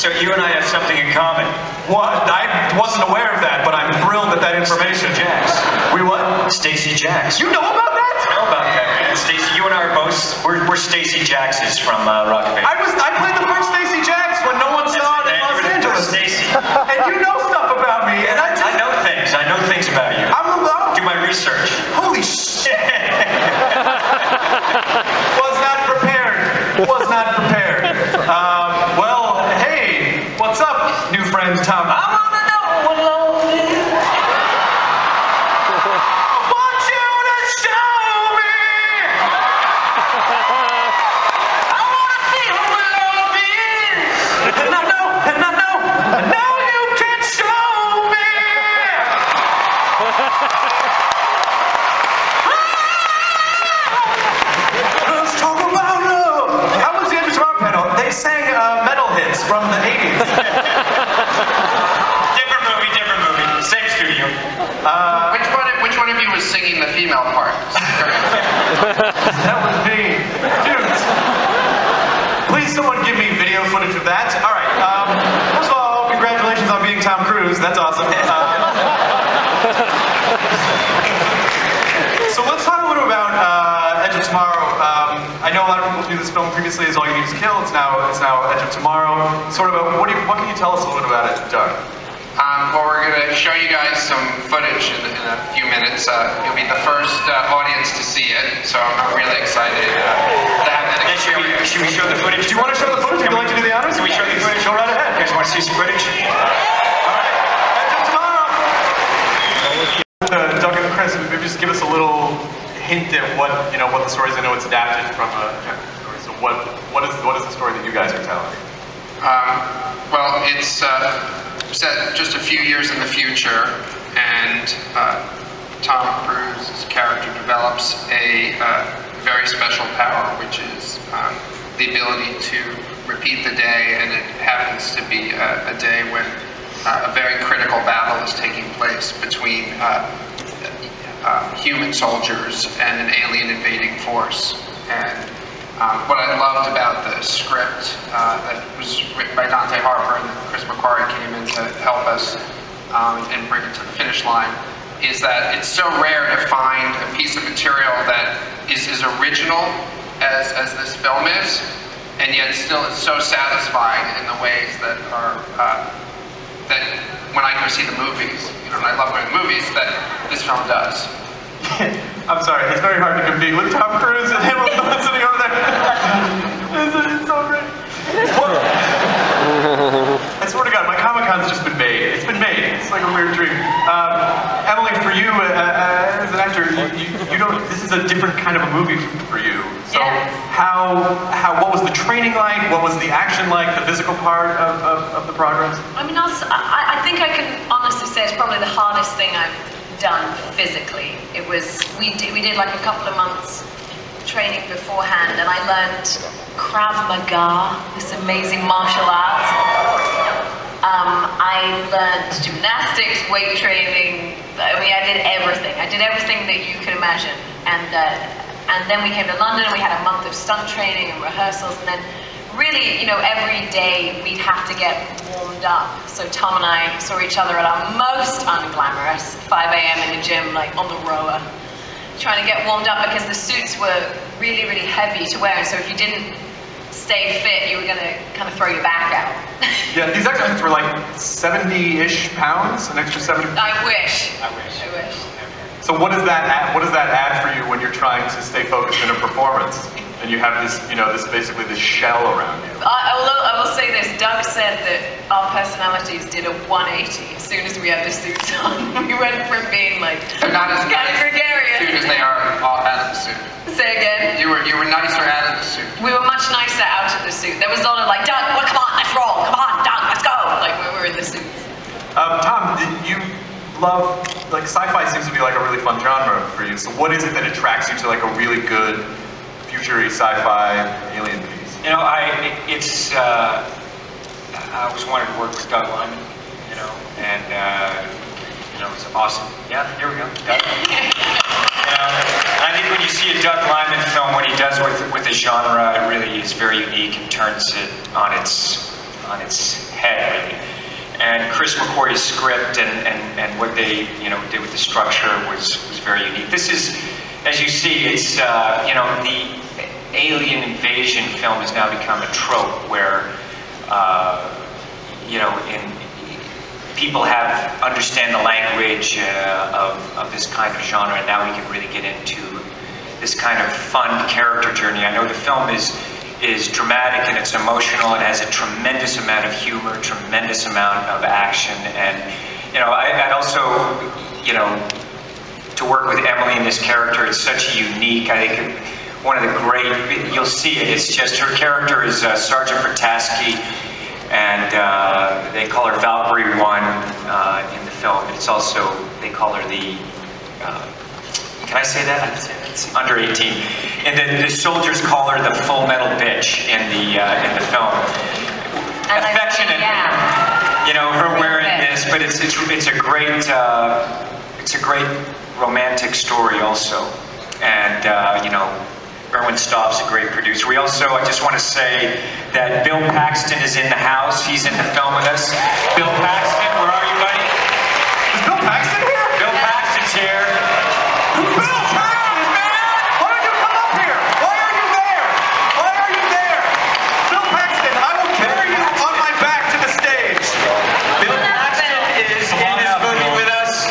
So you and I have something in common. What? I wasn't aware of that, but I'm thrilled at that information. Stacee Jaxx. We what? Stacee Jaxx. You know about that? I know about that, man. Stacee, you and I are both, we're Stacee Jaxx's from Rock Band. I played the first Stacee Jaxx when no one saw it in Los Angeles. Stacee. And you know stuff about me, and I know things. I know things about you. I'm allowed. Do my research. Holy shit. Was not prepared. Was not prepared. Well, hey, what's up, new friend Tom? I wanna know what love is. I want you to show me. I wanna feel what love is. And I know you can show me. Let's talk about love. How was the Edge Rock Metal? They sang metal hits from the 80s. Different movie. Same studio. Which one of you was singing the female part? That was me. Dudes. Please someone give me video footage of that. All right. First of all, congratulations on being Tom Cruise. That's awesome. So let's talk a little about Edge of Tomorrow. I know a lot of people do this film previously as All You Need Is Kill. It's now Edge of Tomorrow. Sort of, what can you tell us a little bit about it, Doug? Well, we're going to show you guys some footage in a few minutes. You'll be the first audience to see it, so I'm really excited to have that experience. Should we show the footage? Do you want to show the footage? Would you like to do the honors? Can we show the footage? Go right ahead. You guys want to see some footage? All right. Edge of Tomorrow. Doug and Chris, maybe just give us a little hint at what the story is. I know it's adapted from a story. So what is the story that you guys are telling? Well, it's set just a few years in the future, and Tom Cruise's character develops a very special power, which is the ability to repeat the day, and it happens to be a day when a very critical battle is taking place between human soldiers and an alien invading force. And what I loved about the script that was written by Dante Harper and Chris McQuarrie came in to help us and bring it to the finish line is that it's so rare to find a piece of material that is as original as this film is, and yet still it's so satisfying in the ways that are that when I go see the movies, and I love going to movies, that this film does. I'm sorry, it's very hard to compete with Tom Cruise and him sitting over there. It's so great. I swear to God, my Comic-Con's just been made. It's been made. It's like a weird dream. Emily, for you as an actor, you know this is a different kind of a movie for you. So what was the training like? What was the action like? The physical part of the progress? I mean, I think I can honestly say it's probably the hardest thing I've done physically. It was we did like a couple of months training beforehand, and I learned Krav Maga, this amazing martial art. I learned gymnastics, weight training. I mean, I did everything. I did everything that you can imagine. And then we came to London, and we had a month of stunt training and rehearsals, and then really, every day we'd have to get warmed up. So Tom and I saw each other at our most unglamorous 5 a.m. in the gym, like on the rower, trying to get warmed up because the suits were really, really heavy to wear. And so if you didn't stay fit, you were going to kind of throw your back out. Yeah, these exercises were like 70-ish pounds, an extra 70. I wish. So what does that add for you when you're trying to stay focused in a performance? And you have this, basically this shell around you. I will say this, Doug said that our personalities did a 180 as soon as we had the suits on. We went from being like, they're not as kind of gregarious. As they are all out of the suit. Say again? You were nicer out of the suit. We were much nicer out of the suit. There was a lot of like, Doug, well, come on, let's roll. Come on, Doug, let's go. Like when we were in the suits. Tom, you love, like sci-fi seems to be like a really fun genre for you. So what is it that attracts you to like a really good future sci-fi alien piece? I always wanted to work with Doug Liman, and it's awesome. Yeah, here we go. Doug. I think when you see a Doug Liman film, what he does with a genre, it really is very unique and turns it on its head, really. And Chris McQuarrie's script and what they did with the structure was very unique. This is, as you see, it's the alien invasion film has now become a trope where people understand the language of this kind of genre, and now we can really get into this kind of fun character journey. I know the film is dramatic and it's emotional. It has a tremendous amount of humor, tremendous amount of action, and I'd also to work with Emily in this character. It's such unique. I think one of the great. You'll see it. It's just her character is Sergeant Vertasky, and they call her Valkyrie 1 in the film. It's also they call her the. Can I say that? It's under 18. And the soldiers call her the Full Metal Bitch in the film. And affectionate, her wearing this, but it's a great romantic story also. And Erwin Staub's a great producer. We also, I just want to say that Bill Paxton is in the house. He's in the film with us. Bill Paxton, where are you, buddy? Is Bill Paxton here? Bill Paxton's here. Bill Paxton, man! Why don't you come up here? Why are you there? Why are you there? Bill Paxton, I will carry you on my back to the stage. Bill Paxton is in this movie with us.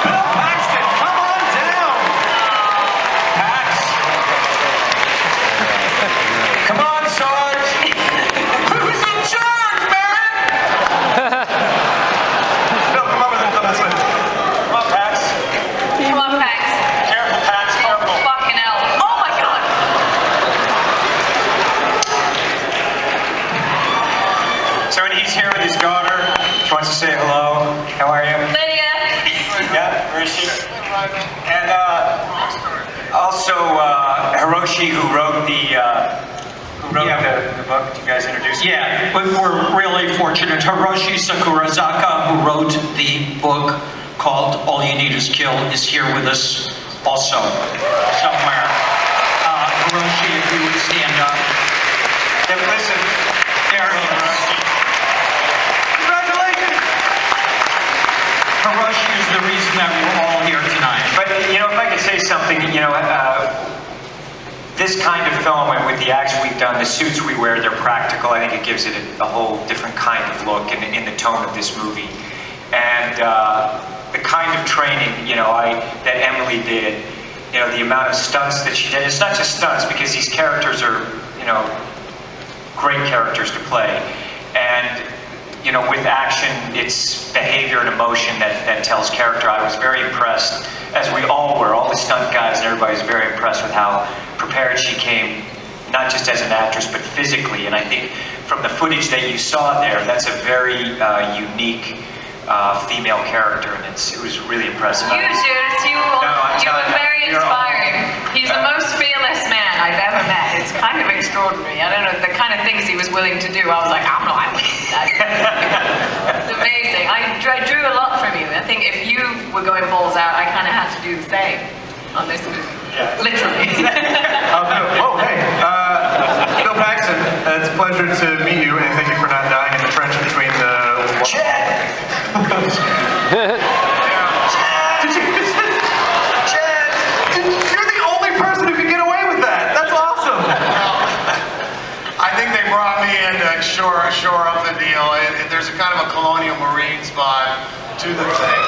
Bill Paxton, come on down. Pax. Come on, Sarge. Who's in charge, man? Bill, come over there. Come this way. Come on, Pax. Come on, Pax. Careful, Pax. Careful. Fucking hell. Oh my god. So when he's here with his daughter, she wants to say hello. How are you? Lydia. Yeah, where is she? And also Hiroshi, who wrote the book. Did you guys introduce me? Yeah, but we're really fortunate. Hiroshi Sakurazaka, who wrote the book called All You Need Is Kill, is here with us also somewhere. Hiroshi, if you would stand up. Yeah, but listen. There he is. Congratulations. Hiroshi is the reason that we're all here tonight. But if I could say something, this kind of film and with the acts we've done, the suits we wear, they're practical. I think it gives it a whole different kind of look in the tone of this movie. And the kind of training, that Emily did, the amount of stunts that she did. It's not just stunts because these characters are, great characters to play. And with action, it's behavior and emotion that tells character. I was very impressed, as we all were, all the stunt guys and everybody was very impressed with how prepared she came, not just as an actress, but physically. And I think from the footage that you saw there, that's a very unique female character, and it was really impressive. You, dude, you were very inspiring. He's the most fearless man I've ever met. It's kind of extraordinary. I don't know, the kind of things he was willing to do, I was like, I wouldn't do that. It's amazing. I drew a lot from you. I think if you were going balls out, I kind of had to do the same on this movie. Yeah. Literally. Whoa, hey. Bill Paxton, it's a pleasure to meet you, and thank you for not dying in the trench between the... Chad! You're the only person who can get away with that. That's awesome. I think they brought me in to shore up the deal. There's a kind of a colonial marines vibe to the thing.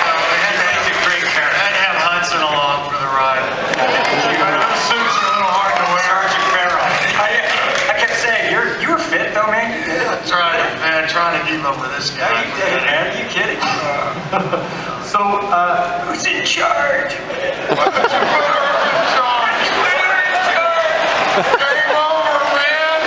So they had to have Hudson along for the ride. Those suits are a little hard to wear. Sergeant Farrell. I kept saying, you were fit though, man. Yeah, trying to keep up with this guy. You did, man. Are you kidding? So, who's in charge? Game over, man.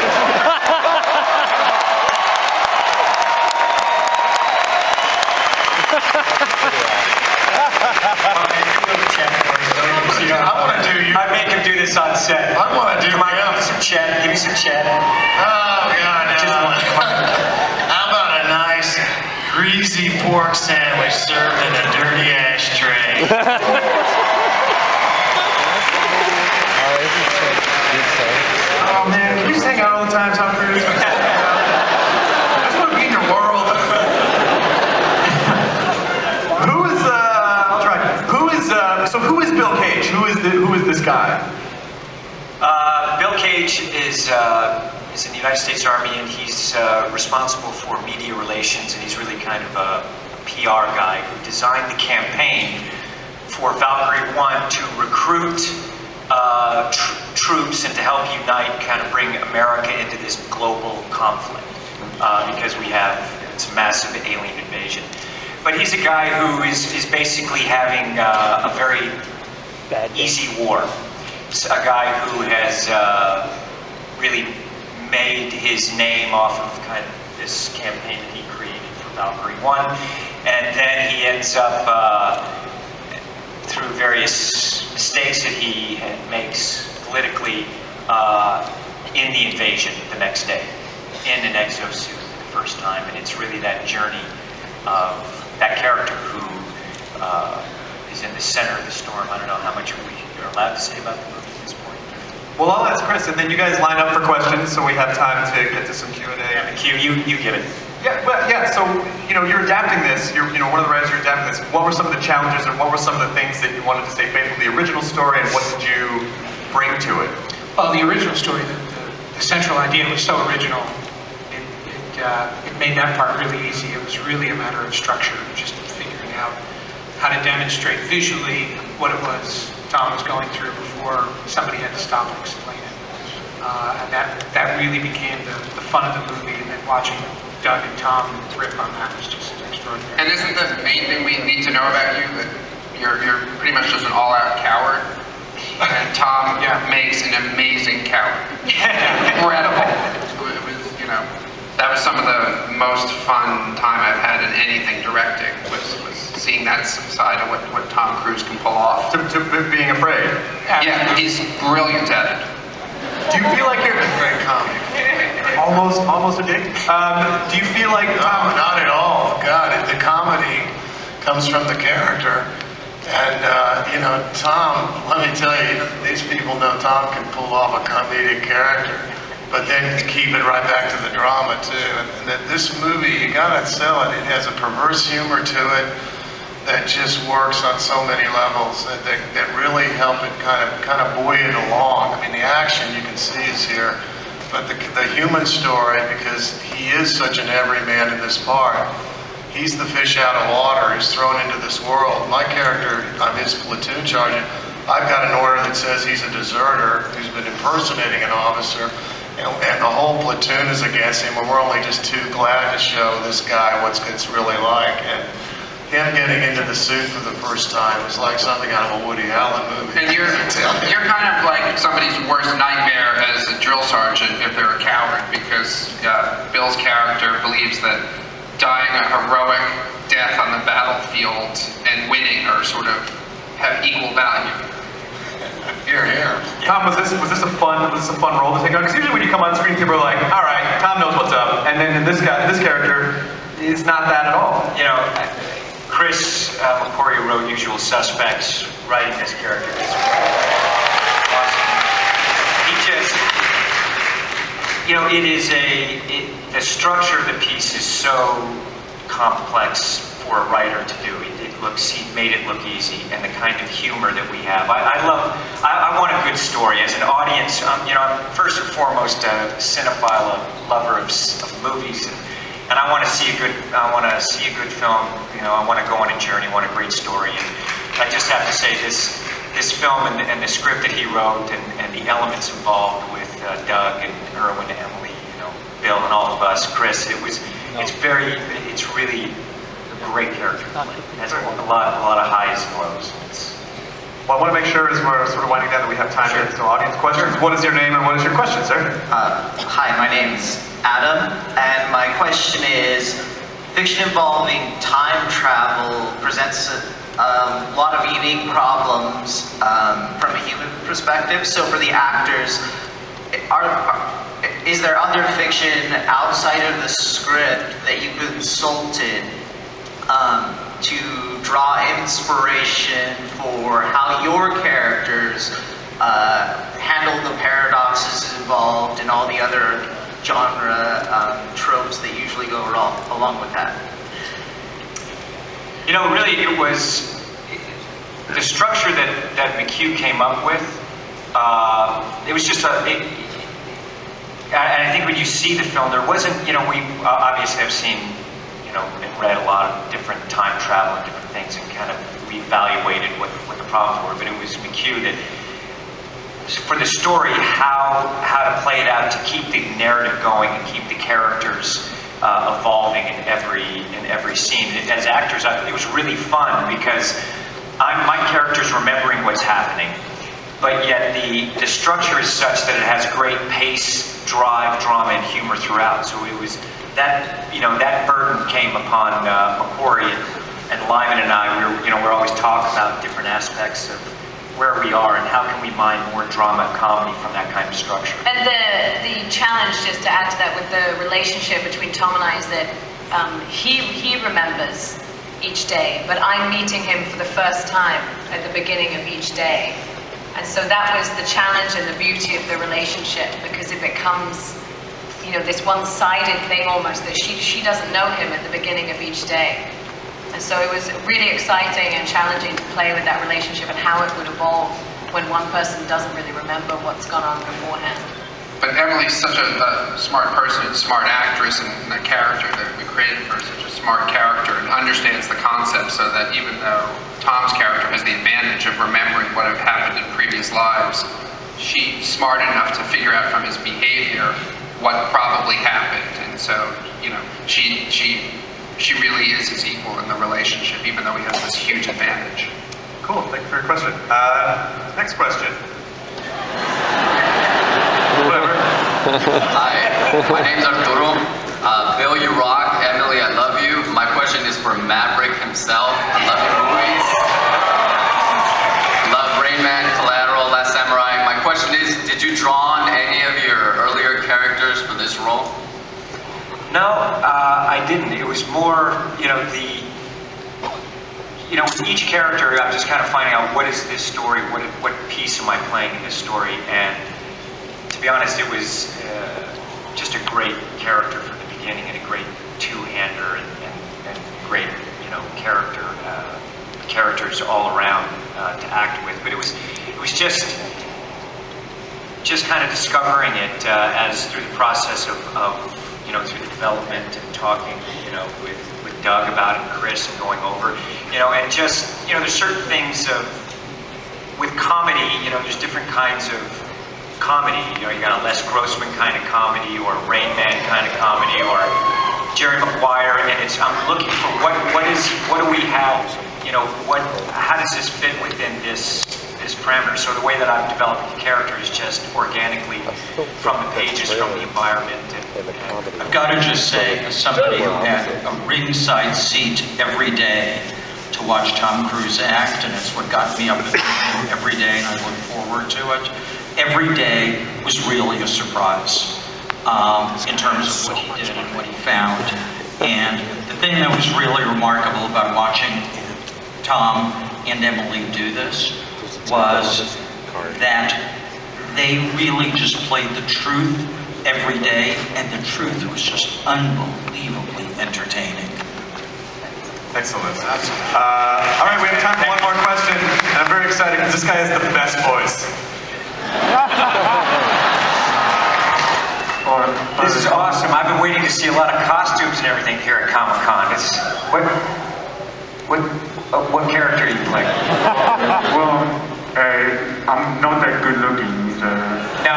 I want to do you. I make him do this on set. I want to do Come on, give me some chat. Give me some chat. Oh, God. Just one. How about a nice, greasy pork sandwich served in a dirty ashtray? oh man, can you just hang out all the time? time, Tom Cruise? I just want to be in your world. I'll try. Who is Bill Cage? Who is this guy? Bill Cage is in the United States Army, and he's responsible for media relations, and he's really kind of a PR guy who designed the campaign for Valkyrie 1 to recruit troops and to help unite, kind of bring America into this global conflict, because it's a massive alien invasion. But he's a guy who is basically having a very easy war. It's a guy who has really made his name off of kind of this campaign that he created for Valkyrie 1, and then he ends up through various mistakes that he makes politically in the invasion the next day, in an exosuit for the first time, and it's really that journey of that character who is in the center of the storm. I don't know how much you're allowed to say about the movie at this point. Well, I'll ask Chris, and then you guys line up for questions, so we have time to get to some Q&A. Yeah, the Q, you give it. Yeah, well, yeah. So you're adapting this. You're one of the writers. You're adapting this. What were some of the challenges, and what were some of the things that you wanted to stay faithful to the original story, and what did you bring to it? Well, the original story, the central idea was so original. It made that part really easy. It was really a matter of structure, just figuring out how to demonstrate visually what it was Tom was going through before somebody had to stop and explain it. And that really became the fun of the movie, and then watching Doug and Tom rip on that was just extraordinary. And isn't the main thing we need to know about you that you're pretty much just an all-out coward? And Tom makes an amazing coward. Incredible. It was, that was some of the most fun time I've had in anything directing, was seeing that side of what Tom Cruise can pull off. To being afraid. Yeah, he's brilliant at it. Do you feel like you're Great comedy. almost a dig? Do you feel like No, not at all. God, the comedy comes from the character. And, Tom, let me tell you, these people know Tom can pull off a comedic character, but then keep it right back to the drama, too. And that this movie, you gotta sell it. It has a perverse humor to it that just works on so many levels that really help it kind of buoy it along. I mean, the action you can see is here, but the human story, because he is such an everyman in this part. He's the fish out of water who's thrown into this world. My character, I'm his platoon sergeant. I've got an order that says he's a deserter who's been impersonating an officer, and the whole platoon is against him, and we're only just too glad to show this guy what it's really like. And him getting into the suit for the first time is like something out of a Woody Allen movie. And you're kind of like somebody's worst nightmare as a drill sergeant if they're a coward, because Bill's character believes that dying a heroic death on the battlefield and winning are sort of have equal value. Here. Tom, was this a fun role to take on? Because usually when you come on screen, people are like, all right, Tom knows what's up, and then this character is not that at all. Chris McQuarrie wrote Usual Suspects, writing this character. It's awesome. He just, the structure of the piece is so complex for a writer to do. He made it look easy, and the kind of humor that we have. I want a good story. As an audience, I'm first and foremost a cinephile, a lover of movies, and I want to see a good film. I want to go on a journey. I want a great story, and I just have to say this film and the script that he wrote and the elements involved with Doug and Erwin, Emily, Bill, and all of us, Chris. It's really a great character. It has a lot of highs and lows. Well, I want to make sure, as we're sort of winding down, that we have time to answer audience questions. What is your name and what is your question, sir? Hi, my name's Adam, and my question is, fiction involving time travel presents a lot of unique problems from a human perspective. So for the actors, is there other fiction outside of the script that you consulted to draw inspiration for how your characters handle the paradoxes involved and all the other genre tropes that usually go along with that? You know, really, it was the structure that McHugh came up with. It was just and I think when you see the film, there wasn't, you know, we obviously have seen, you know, and read a lot of different time travel and different things and kind of reevaluated what the problems were, but it was McHugh that, for the story, how to play it out to keep the narrative going and keep the characters evolving in every scene. As actors, it was really fun because my character's remembering what's happening, but yet the structure is such that it has great pace, drive, drama, and humor throughout. So it was that, you know, that burden came upon McQuarrie and Lyman and I. We're always talking about different aspects of where we are and how can we mine more drama and comedy from that kind of structure. And the challenge, just to add to that, with the relationship between Tom and I is that he remembers each day, but I'm meeting him for the first time at the beginning of each day. And so that was the challenge and the beauty of the relationship, because it becomes, you know, this one-sided thing almost, that she doesn't know him at the beginning of each day. And so it was really exciting and challenging to play with that relationship and how it would evolve when one person doesn't really remember what's gone on beforehand. But Emily's such a smart person, a smart actress, and a character that we created for such a smart character, and understands the concept, so that even though Tom's character has the advantage of remembering what had happened in previous lives, she's smart enough to figure out from his behavior what probably happened. And so, you know, she really is his equal in the relationship, even though he has this huge advantage. Cool, thank you for your question. Next question. Whatever. Hi, my name's Arturo. Bill, you rock. Emily, I love you. My question is for Maverick himself. I love your movies. Love Rain Man, Collateral, Last Samurai. My question is, did you draw on any of your earlier characters for this role? No, I didn't. It was more, you know, with each character, I'm just kind of finding out what is this story, what piece am I playing in this story, and to be honest, it was just a great character from the beginning and a great two-hander and great, you know, characters all around to act with. But it was just kind of discovering it as through the process of you know, through the development and talking, you know, with Doug about it and Chris and going over, you know, and just, you know, there's certain things with comedy, you know, there's different kinds of comedy. You know, you got a Les Grossman kind of comedy, or a Rain Man kind of comedy, or Jerry Maguire, and I'm looking for what do we have, you know, how does this fit within this parameter? So the way that I've developed the character is just organically from the pages, from the environment. And I've got to just say, as somebody who had a ringside seat every day to watch Tom Cruise act, and it's what got me up every day, and I look forward to it. Every day was really a surprise in terms of what he did and what he found. And the thing that was really remarkable about watching Tom and Emily do this was that they really just played the truth every day, and the truth was just unbelievably entertaining. Excellent. All right, we have time for one more question, and I'm very excited because this guy has the best voice. This is awesome. I've been waiting to see a lot of costumes and everything here at Comic-Con. What character are you playing? Well, I'm not that good looking, so... No,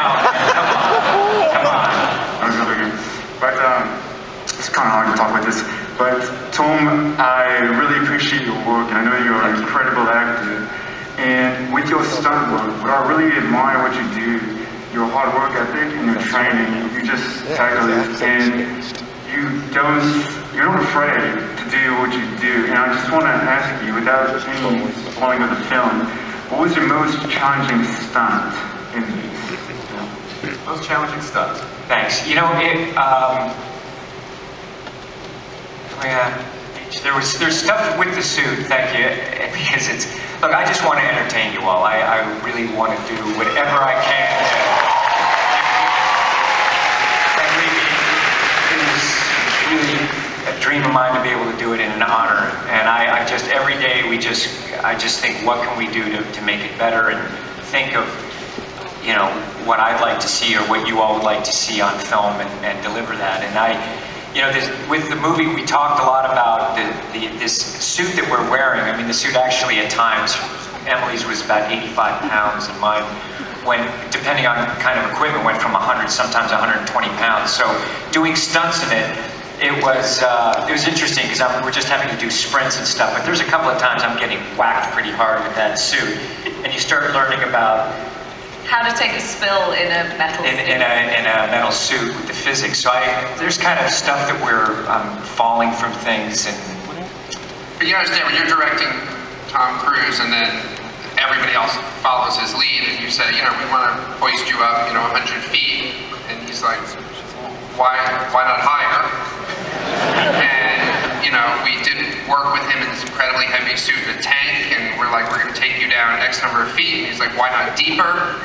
come on. I'm good looking. But it's kind of hard to talk about this. But Tom, I really appreciate your work, and I know you're an incredible actor. And with your stunt work, what I really admire what you do, your hard work ethic and your training, you just tackle it, and you're not afraid to do what you do. And I just want to ask you, without any spoiling of the film, what was your most challenging stunt in this? Most challenging stunt. Thanks. You know, there's stuff with the suit, thank you, because look, I just want to entertain you all. I really want to do whatever I can to make dream of mine to be able to do it in an honor. And I just, every day I just think, what can we do to make it better, and think of, you know, what I'd like to see or what you all would like to see on film, and deliver that. And you know, with the movie, we talked a lot about this suit that we're wearing. I mean, the suit actually at times, Emily's was about 85 pounds, and mine, depending on kind of equipment, went from 100, sometimes 120 pounds. So doing stunts in it was interesting, because we're just having to do sprints and stuff, but there's a couple of times I'm getting whacked pretty hard with that suit, and you start learning about how to take a spill in a metal suit. In a metal suit with the physics. So there's kind of stuff that we're falling from things. But you understand, when you're directing Tom Cruise and then everybody else follows his lead, and you say, you know, we want to hoist you up, you know, 100 feet, and he's like, why not higher? And, you know, we didn't work with him in this incredibly heavy suit in a tank, and we're like, we're going to take you down X number of feet, and he's like, why not deeper?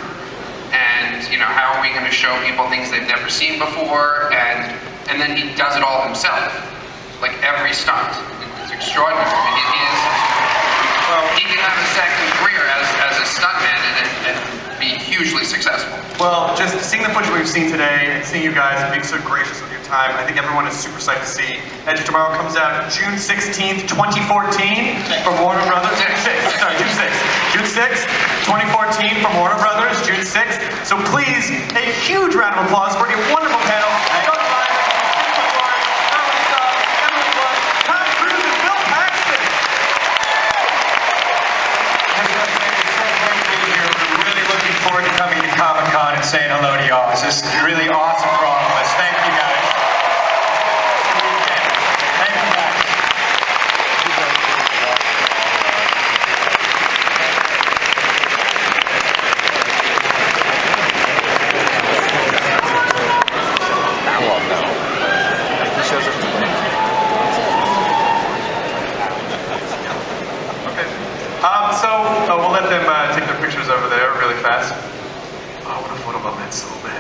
And, you know, how are we going to show people things they've never seen before? And then he does it all himself, like every stunt. It's extraordinary. I mean, he can have a second career as a stuntman and be hugely successful. Well, just seeing the footage we've seen today and seeing you guys being so gracious with your time, I think everyone is super psyched to see. Edge of Tomorrow comes out June 16th, 2014 from Warner Brothers. June 6th, 2014 from Warner Brothers, June 6th. So please, a huge round of applause for your wonderful panel. Forward to coming to Comic-Con and saying hello to y'all. It's just really awesome for all of us. Thank you, guys. Thank you, guys. So we'll let them take their pictures over there really fast. Oh, I want a photo moment so bad.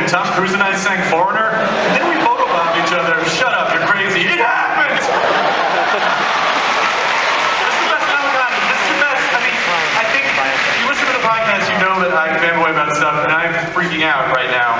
Tom Cruise and I sang Foreigner, and then we photobombed each other. Shut up, you're crazy. It happened! This is the best Comic-Con. This is the best. I mean, I think if you listen to the podcast, you know that I fanboy about stuff, and I'm freaking out right now.